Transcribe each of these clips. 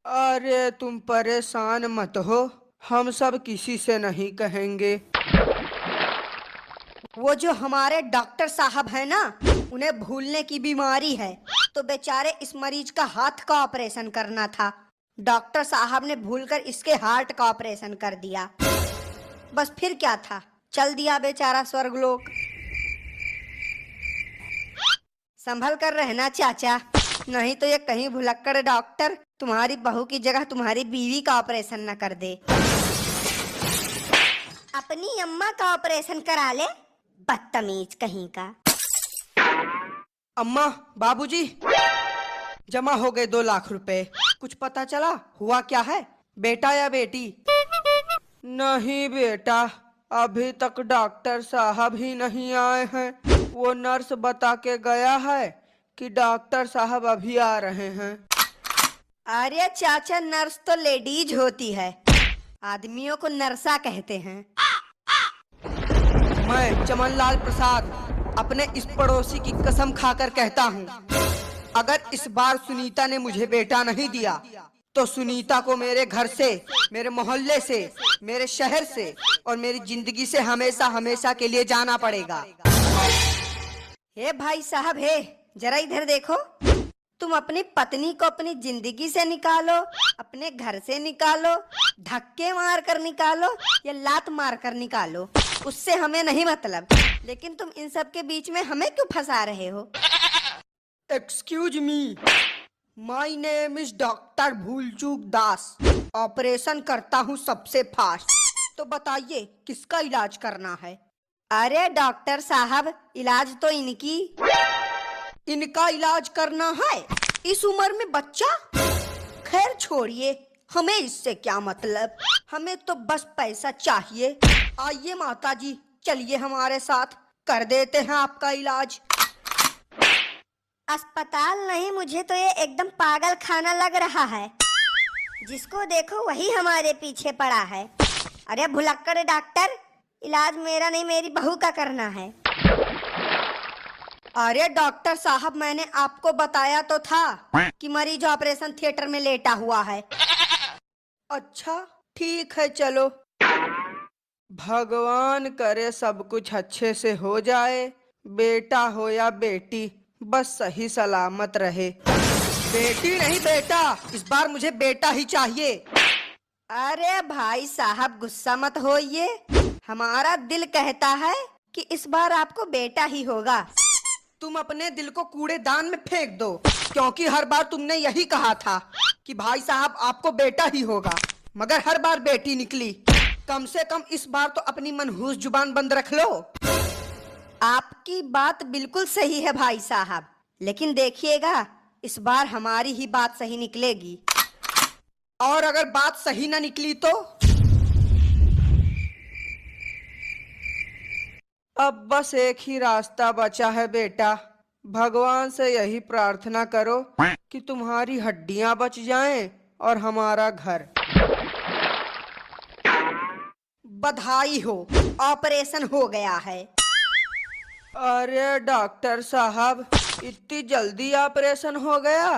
अरे तुम परेशान मत हो, हम सब किसी से नहीं कहेंगे। वो जो हमारे डॉक्टर साहब है ना, उन्हें भूलने की बीमारी है, तो बेचारे इस मरीज का हाथ का ऑपरेशन करना था। डॉक्टर साहब ने भूलकर इसके हार्ट का ऑपरेशन कर दिया। बस फिर क्या था, चल दिया बेचारा स्वर्गलोक। संभल कर रहना चाचा, नहीं तो ये कहीं भुलक्कड़ डॉक्टर तुम्हारी बहू की जगह तुम्हारी बीवी का ऑपरेशन न कर दे। अपनी अम्मा का ऑपरेशन करा ले, बदतमीज कहीं का। अम्मा, बाबूजी, जमा हो गए 2 लाख रुपए। कुछ पता चला हुआ क्या है, बेटा या बेटी? नहीं बेटा, अभी तक डॉक्टर साहब ही नहीं आए हैं। वो नर्स बता के गया है कि डॉक्टर साहब अभी आ रहे हैं। अरे चाचा, नर्स तो लेडीज होती है, आदमियों को नर्सा कहते हैं। मैं चमनलाल प्रसाद अपने इस पड़ोसी की कसम खाकर कहता हूँ, अगर इस बार सुनीता ने मुझे बेटा नहीं दिया तो सुनीता को मेरे घर से, मेरे मोहल्ले से, मेरे शहर से और मेरी जिंदगी से हमेशा हमेशा के लिए जाना पड़ेगा। हे भाई साहब, हे जरा इधर देखो। तुम अपनी पत्नी को अपनी जिंदगी से निकालो, अपने घर से निकालो, धक्के मार कर निकालो या लात मार कर निकालो, उससे हमें नहीं मतलब, लेकिन तुम इन सब के बीच में हमें क्यों फंसा रहे हो? Excuse me, my name is doctor Bhoolchuk Das. Operation करता हूँ सबसे फास्ट। तो बताइए किसका इलाज करना है? अरे डॉक्टर साहब, इलाज तो इनका इलाज करना है? इस उम्र में बच्चा? खैर छोड़िए, हमें इससे क्या मतलब, हमें तो बस पैसा चाहिए। आइए माताजी, चलिए हमारे साथ, कर देते हैं आपका इलाज। अस्पताल नहीं, मुझे तो ये एकदम पागल खाना लग रहा है। जिसको देखो वही हमारे पीछे पड़ा है। अरे भुलक्कड़ डॉक्टर, इलाज मेरा नहीं, मेरी बहू का करना है। अरे डॉक्टर साहब, मैंने आपको बताया तो था कि मरीज ऑपरेशन थिएटर में लेटा हुआ है। अच्छा ठीक है, चलो। भगवान करे सब कुछ अच्छे से हो जाए, बेटा हो या बेटी, बस सही सलामत रहे। बेटी नहीं बेटा, इस बार मुझे बेटा ही चाहिए। अरे भाई साहब, गुस्सा मत होइए, हमारा दिल कहता है कि इस बार आपको बेटा ही होगा। तुम अपने दिल को कूड़ेदान में फेंक दो, क्योंकि हर बार तुमने यही कहा था कि भाई साहब आपको बेटा ही होगा, मगर हर बार बेटी निकली। कम से कम इस बार तो अपनी मनहूस जुबान बंद रख लो। आपकी बात बिल्कुल सही है भाई साहब, लेकिन देखिएगा इस बार हमारी ही बात सही निकलेगी। और अगर बात सही ना निकली तो? अब बस एक ही रास्ता बचा है बेटा, भगवान से यही प्रार्थना करो कि तुम्हारी हड्डियां बच जाएं और हमारा घर। बधाई हो, ऑपरेशन हो गया है। अरे डॉक्टर साहब, इतनी जल्दी ऑपरेशन हो गया?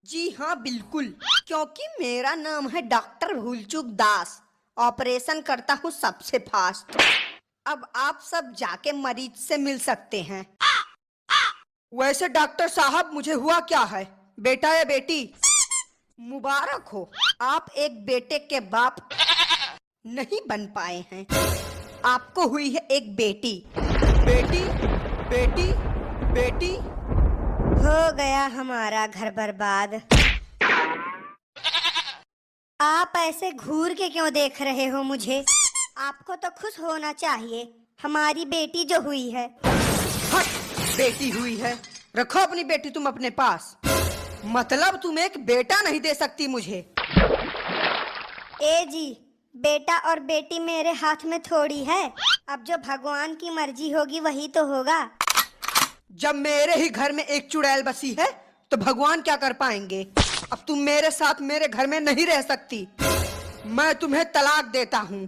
जी हाँ बिल्कुल, क्योंकि मेरा नाम है डॉक्टर भूलचूक दास, ऑपरेशन करता हूँ सबसे फास्ट। अब आप सब जाके मरीज से मिल सकते हैं। वैसे डॉक्टर साहब, मुझे हुआ क्या है, बेटा या बेटी? मुबारक हो, आप एक बेटे के बाप नहीं बन पाए हैं, आपको हुई है एक बेटी। बेटी बेटी बेटी? हो गया हमारा घर बर्बाद। आप ऐसे घूर के क्यों देख रहे हो मुझे? आपको तो खुश होना चाहिए, हमारी बेटी जो हुई है। हट, बेटी हुई है? रखो अपनी बेटी तुम अपने पास। मतलब तुम एक बेटा नहीं दे सकती मुझे? ए जी, बेटा और बेटी मेरे हाथ में थोड़ी है, अब जो भगवान की मर्जी होगी वही तो होगा। जब मेरे ही घर में एक चुड़ैल बसी है तो भगवान क्या कर पाएंगे? अब तुम मेरे साथ मेरे घर में नहीं रह सकती, मैं तुम्हें तलाक देता हूँ।